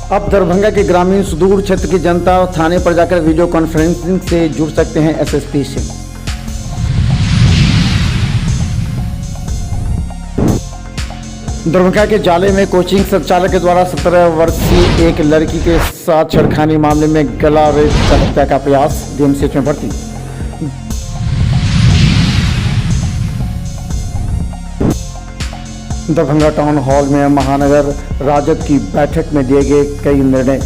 अब दरभंगा के ग्रामीण सुदूर क्षेत्र की जनता थाने पर जाकर वीडियो कॉन्फ्रेंसिंग से जुड़ सकते हैं एसएसपी से। दरभंगा के जाले में कोचिंग संचालक के द्वारा 17 वर्षीय एक लड़की के साथ छेड़खानी मामले में गला रेत कर हत्या का प्रयास, डीएमसीएच में भर्ती। दरभंगा टाउन हॉल में महानगर राजद की बैठक में दिए गए कई निर्णय।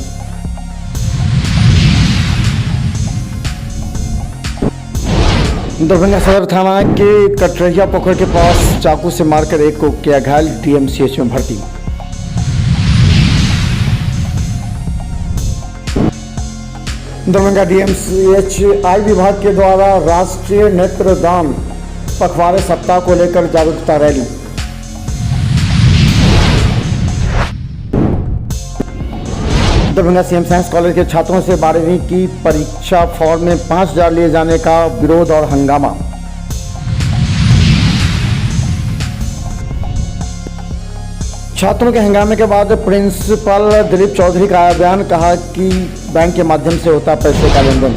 दरभंगा सदर थाना के कटरैया पोखर के पास चाकू से मारकर एक को किया घायल, डीएमसीएच में भर्ती। दरभंगा डीएमसीएच आई विभाग के द्वारा राष्ट्रीय नेत्रदान पखवाड़े सप्ताह को लेकर जागरूकता rally. Darbhanga CM science college के छात्रों से 12वीं की परीक्षा फॉर्म में 5,000 लिए जाने का विरोध और हंगामा। छात्रों के हंगामे के बाद प्रिंसिपल दिलीप चौधरी का आया बयान, कहा कि बैंक के माध्यम से होता पैसे का लेन देन।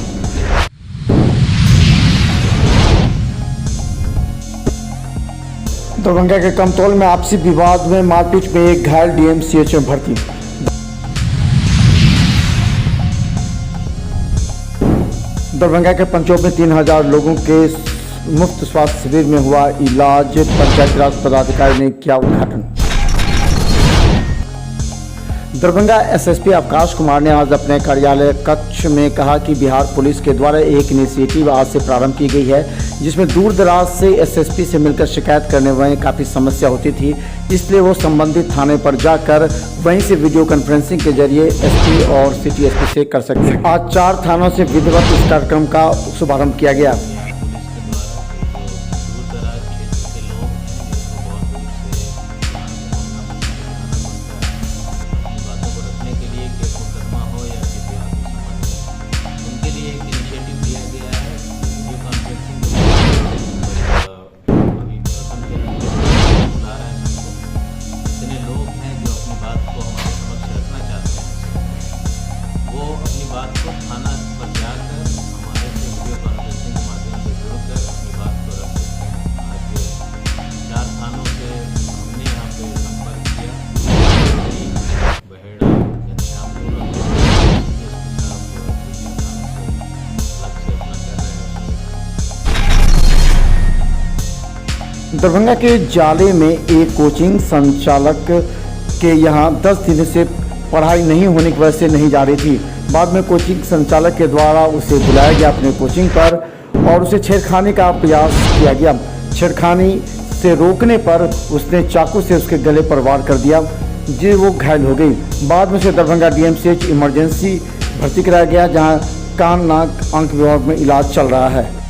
दरभंगा के कमतौल में आपसी विवाद में मारपीट में एक घायल, डीएमसीएच में भर्ती। दरभंगा के पंचों में 3,000 लोगों के मुफ्त स्वास्थ्य शिविर में हुआ इलाज, पंचायत राज पदाधिकारी ने किया उद्घाटन। दरभंगा एसएसपी अवकाश कुमार ने आज अपने कार्यालय कक्ष में कहा कि बिहार पुलिस के द्वारा एक इनिशिएटिव आज से प्रारंभ की गई है, जिसमें दूर दराज से एसएसपी से मिलकर शिकायत करने में काफ़ी समस्या होती थी, इसलिए वो संबंधित थाने पर जाकर वहीं से वीडियो कॉन्फ्रेंसिंग के जरिए एसपी और सिटी एसपी से कर सकते हैं। आज 4 थानों से विधिवत इस कार्यक्रम का शुभारंभ किया गया। दरभंगा के जाले में एक कोचिंग संचालक के यहाँ 10 दिन से पढ़ाई नहीं होने की वजह से नहीं जा रही थी। बाद में कोचिंग संचालक के द्वारा उसे बुलाया गया अपने कोचिंग पर और उसे छेड़खानी का प्रयास किया गया। छेड़खानी से रोकने पर उसने चाकू से उसके गले पर वार कर दिया, जिससे वो घायल हो गई। बाद में उसे दरभंगा डीएमसीएच इमरजेंसी भर्ती कराया गया, जहाँ कान नाक आंख विभाग में इलाज चल रहा है।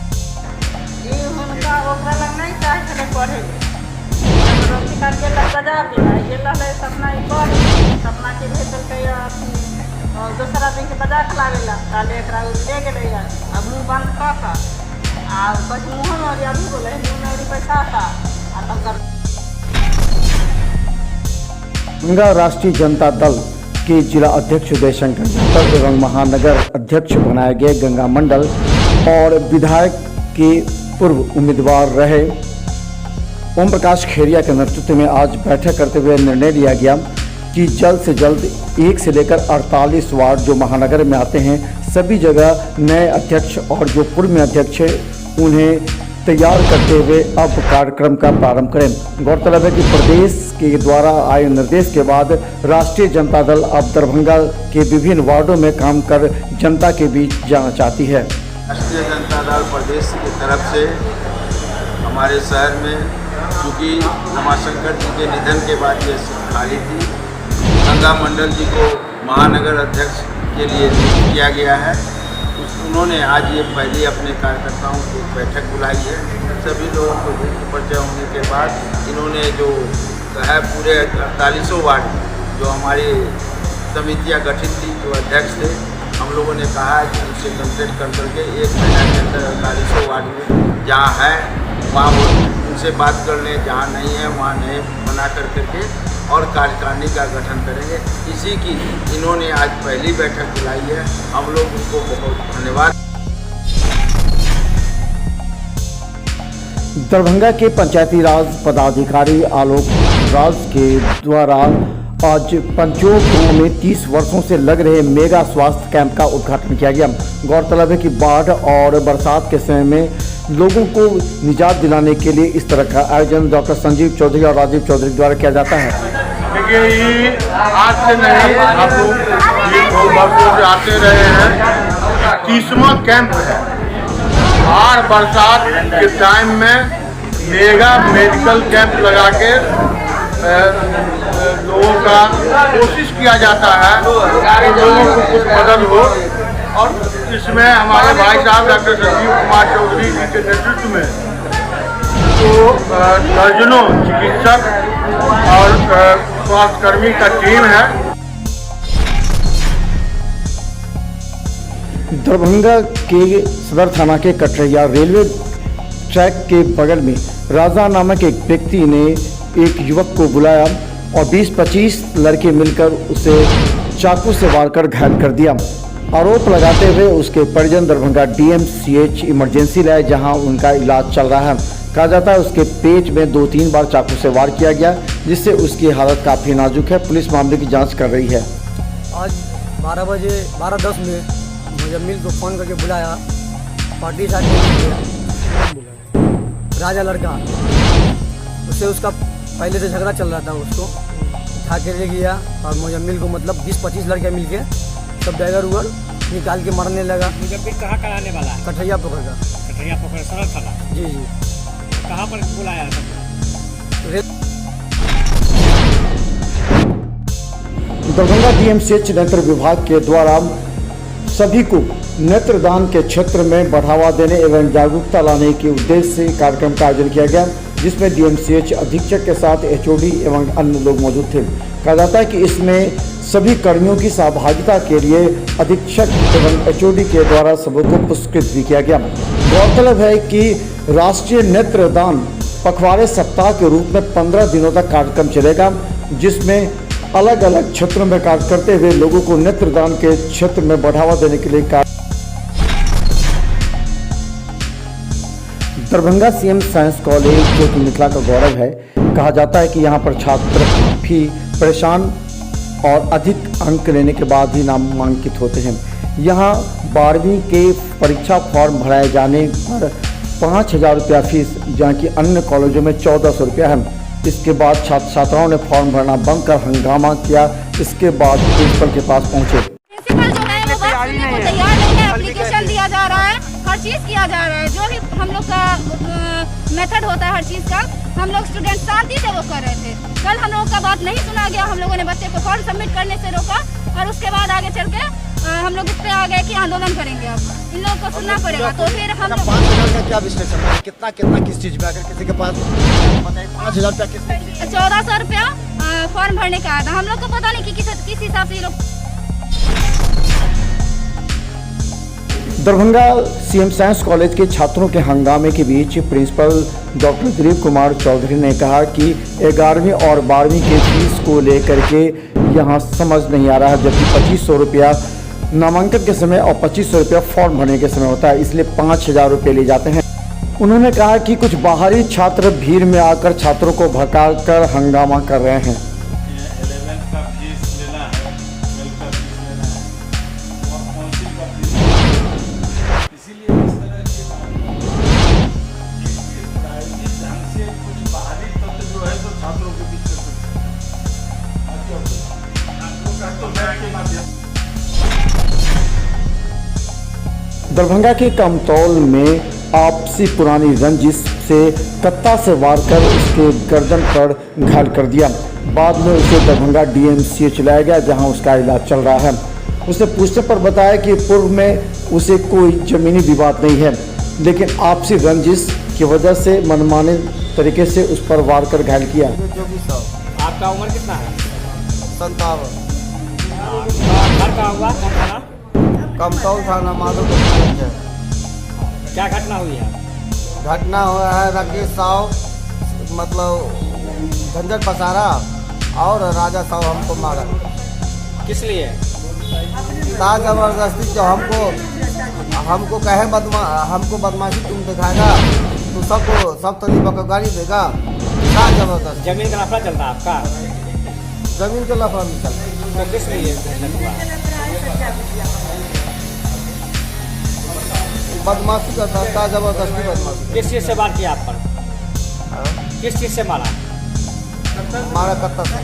दूसरा दिन के बजा खिलावेला काले एकरा ले गेले यार अब मुंह बंद का था आ बस मुंह में अभी बोले मुंह में पैसा था आ तब दरभंगा राष्ट्रीय जनता दल के जिला अध्यक्ष जयशंकर यादव एवं महानगर अध्यक्ष बनाए गए गंगा मंडल और विधायक के पूर्व उम्मीदवार रहे ओम प्रकाश खेरिया के नेतृत्व में आज बैठक करते हुए निर्णय लिया गया कि जल्द से जल्द 1 से लेकर 48 वार्ड जो महानगर में आते हैं सभी जगह नए अध्यक्ष और जो पूर्व में अध्यक्ष हैं उन्हें तैयार करते हुए अब कार्यक्रम का प्रारंभ करें। गौरतलब है कि प्रदेश के द्वारा आए निर्देश के बाद राष्ट्रीय जनता दल अब दरभंगा के विभिन्न वार्डों में काम कर जनता के बीच जाना चाहती है। राष्ट्रीय जनता दल प्रदेश की तरफ से हमारे शहर में चूँकि रमाशंकर जी के निधन के बाद ये खाली थी, गंगा मंडल जी को महानगर अध्यक्ष के लिए नियुक्त किया गया है। उन्होंने आज ये पहले अपने कार्यकर्ताओं की बैठक बुलाई है। सभी लोगों को परिचय होने के बाद इन्होंने जो है पूरे 48 वार्ड जो हमारी समितियाँ गठित थी, जो अध्यक्ष थे, हम लोगों ने कहा है कि उनसे कंसल्ट कर करके 1 महीना के अंदर 48 वार्ड में जहाँ है वहाँ वो उनसे बात कर लें, जहाँ नहीं है वहाँ नहीं बना कर करके और कार्यकारिणी का गठन करेंगे। इसी की इन्होंने आज पहली बैठक बुलाई है, हम लोग उनको बहुत धन्यवाद। दरभंगा के पंचायती राज पदाधिकारी आलोक राज के द्वारा आज पंचों गांव में 30 वर्षों से लग रहे मेगा स्वास्थ्य कैंप का उद्घाटन किया गया। गौरतलब है कि बाढ़ और बरसात के समय में लोगों को निजात दिलाने के लिए इस तरह का आयोजन डॉक्टर संजीव चौधरी और राजीव चौधरी द्वारा किया जाता है। देखिए, ये आज से नहीं, आप लोग ये 2 वर्षों से आते रहे हैं। 30वां कैंप है। बाढ़ बरसात के टाइम में मेगा मेडिकल कैंप लगा के लोगों का कोशिश किया जाता है कि लोगों को कुछ मदद हो। और इसमें हमारे भाई साहब डॉक्टर संजीव कुमार चौधरी जी के नेतृत्व में तो दर्जनों चिकित्सक और स्वास्थ्यकर्मी का टीम है। दरभंगा के सदर थाना के कटरैया रेलवे ट्रैक के बगल में राजा नामक एक व्यक्ति ने एक युवक को बुलाया और 20-25 लड़के मिलकर उसे चाकू से वार कर घायल कर दिया। आरोप लगाते हुए उसके परिजन दरभंगा DMCH इमरजेंसी लाए, जहां उनका इलाज चल रहा है। कहा जाता है उसके पेट में 2-3 बार चाकू से वार किया गया, जिससे उसकी हालत काफ़ी नाजुक है। पुलिस मामले की जाँच कर रही है। आज 12:10 में मुजम्मिल को फ़ोन करके बुलाया, पार्टी साथ राजा लड़का, उससे उसका पहले से झगड़ा चल रहा था। उसको उठा के ले गया और मुजम्मिल को मतलब 20-25 लड़के मिल के सब डैगर उगर निकाल के मारने लगा। मुजम्मिल कहाँ का रहने वाला है? कटैया पोखर का। कटैया पोखर सदर थाना। जी जी। कहाँ पर बुलाया था? दरभंगा DMCH नेत्र विभाग के द्वारा सभी को नेत्रदान के क्षेत्र में बढ़ावा देने एवं जागरूकता लाने के उद्देश्य से कार्यक्रम का आयोजन किया गया, जिसमें DMCH अधीक्षक के साथ HOD एवं अन्य लोग मौजूद थे। कहा जाता है कि इसमें सभी कर्मियों की सहभागिता के लिए अधीक्षक एवं HOD के द्वारा सबको पुरस्कृत भी किया गया। गौरतलब है कि राष्ट्रीय नेत्रदान पखवाड़े सप्ताह के रूप में 15 दिनों तक कार्यक्रम चलेगा, जिसमें अलग अलग क्षेत्रों में कार्य करते हुए लोगों को नेत्रदान के क्षेत्र में बढ़ावा देने के लिए दरभंगा CM साइंस कॉलेज जो कि मिथिला का गौरव है, कहा जाता है कि यहाँ पर छात्र भी परेशान और अधिक अंक लेने के बाद ही नामांकित होते हैं। यहाँ 12वीं के परीक्षा फॉर्म भराए जाने पर 5,000 रुपया फीस, जहाँ की अन्य कॉलेजों में 1,400 रुपया है। इसके बाद छात्र छात्राओं ने फॉर्म भरना बंद कर हंगामा किया। इसके बाद प्रिंसिपल के पास पहुंचे। प्रिंसिपल जो है वो बात सुनने को तैयार नहीं है। एप्लीकेशन दिया जा रहा है, हर चीज़ किया जा रहा है, जो भी हम लोग का मेथड होता है हर चीज़ का, हम लोग स्टूडेंट शांति से वो कर रहे थे। कल हम लोगों का बात नहीं सुना गया, हम लोगों ने बच्चे को फॉर्म सबमिट करने से रोका और उसके बाद आगे चल के हम लोग इस पे आ गए कि आंदोलन करेंगे। अब इन लोगों को सुनना पड़ेगा। तो फिर हम 5,000 का क्या विश्लेषण है? कितना किस चीज में? अगर किसी के पास 5,000 रुपया किस 1,400 रुपया फॉर्म भरने का आया था। हम लोग को पता नहीं कि किस हिसाब से ये लोग। दरभंगा CM साइंस कॉलेज के छात्रों के हंगामे के बीच प्रिंसिपल डॉक्टर दिलीप कुमार चौधरी ने कहा कि 11वीं और 12वीं के फीस को लेकर के यहाँ समझ नहीं आ रहा है, जबकि 2,500 रुपया नामांकन के समय और 2,500 रुपया फॉर्म भरने के समय होता है, इसलिए 5,000 रुपये ले जाते हैं। उन्होंने कहा कि कुछ बाहरी छात्र भीड़ में आकर छात्रों को भड़का कर हंगामा कर रहे हैं। 11th का फीस लेना है, 12th का फीस लेना है और काउंसिल का फीस, इसीलिए इस तरह की प्रायोगिक ढंग से कुछ बाहरी तत्व जो है तो छात्रों के बीच में दरभंगा के कमतौल में आपसी पुरानी रंजिश से कत्ता से वार कर उसके गर्दन पर घायल कर दिया। बाद में उसे दरभंगा DMCH लाया गया, जहां उसका इलाज चल रहा है। उसे पूछने पर बताया कि पूर्व में उसे कोई जमीनी विवाद नहीं है, लेकिन आपसी रंजिश की वजह से मनमाने तरीके से उस पर वार कर घायल किया। आपका उम्र कितना है? 57। घर का हुआ कौन थाना? कमतौल थाना माधोपुर। क्या घटना हुई है? घटना हुआ है राकेश साव मतलब झंझट पसारा और राजा साहब हमको मारा। किस लिए? था जबरदस्ती जो हमको कहे हमको बदमाशी तुम दिखाएगा तो सब तो नहीं गाड़ी देगा। था जबरदस्त जमीन का नफा चलता है आपका? जमीन के लफड़ा नहीं चलता। तो किस लिए हुआ? बदमाशी करता था, जबरदस्ती बदमाशी। किस चीज़ से वार किया आप पर? किस चीज़ से मारा? मारा करता था।